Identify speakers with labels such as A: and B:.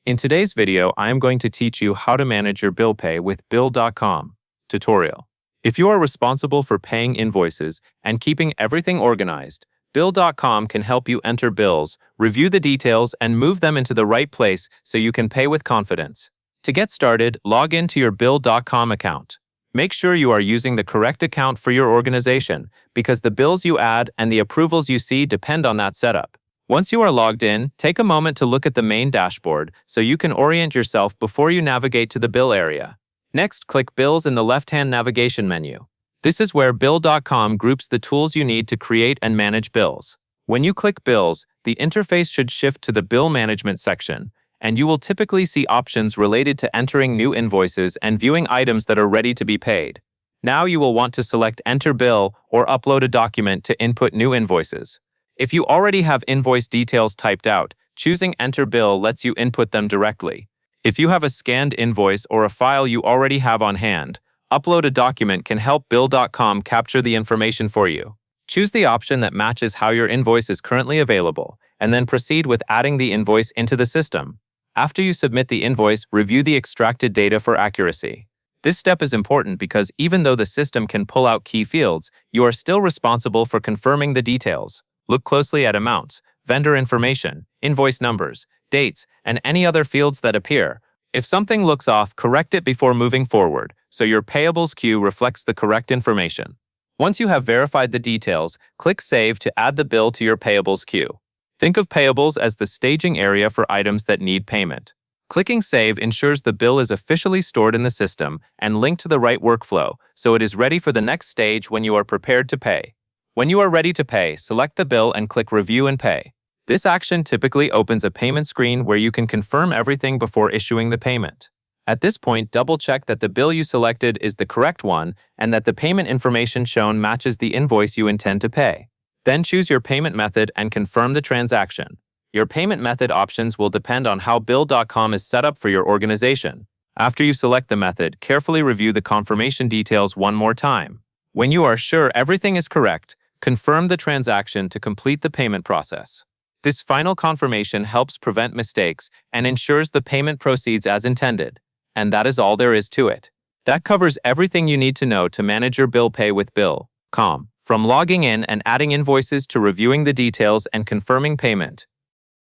A: In today's video, I am going to teach you how to manage your bill pay with bill.com tutorial. If you are responsible for paying invoices and keeping everything organized, bill.com can help you enter bills, review the details, and move them into the right place so you can pay with confidence. To get started, log into your bill.com account. Make sure you are using the correct account for your organization because the bills you add and the approvals you see depend on that setup. Once you are logged in, take a moment to look at the main dashboard so you can orient yourself before you navigate to the bill area. Next, click Bills in the left-hand navigation menu. This is where bill.com groups the tools you need to create and manage bills. When you click Bills, the interface should shift to the Bill Management section, and you will typically see options related to entering new invoices and viewing items that are ready to be paid. Now you will want to select Enter Bill or upload a document to input new invoices. If you already have invoice details typed out, choosing Enter Bill lets you input them directly. If you have a scanned invoice or a file you already have on hand, upload a document can help bill.com capture the information for you. Choose the option that matches how your invoice is currently available, and then proceed with adding the invoice into the system. After you submit the invoice, review the extracted data for accuracy. This step is important because even though the system can pull out key fields, you are still responsible for confirming the details. Look closely at amounts, vendor information, invoice numbers, dates, and any other fields that appear. If something looks off, correct it before moving forward, so your payables queue reflects the correct information. Once you have verified the details, click Save to add the bill to your payables queue. Think of payables as the staging area for items that need payment. Clicking Save ensures the bill is officially stored in the system and linked to the right workflow, so it is ready for the next stage when you are prepared to pay. When you are ready to pay, select the bill and click Review and Pay. This action typically opens a payment screen where you can confirm everything before issuing the payment. At this point, double-check that the bill you selected is the correct one and that the payment information shown matches the invoice you intend to pay. Then choose your payment method and confirm the transaction. Your payment method options will depend on how bill.com is set up for your organization. After you select the method, carefully review the confirmation details one more time. When you are sure everything is correct, confirm the transaction to complete the payment process. This final confirmation helps prevent mistakes and ensures the payment proceeds as intended. And that is all there is to it. That covers everything you need to know to manage your bill pay with bill.com. From logging in and adding invoices to reviewing the details and confirming payment,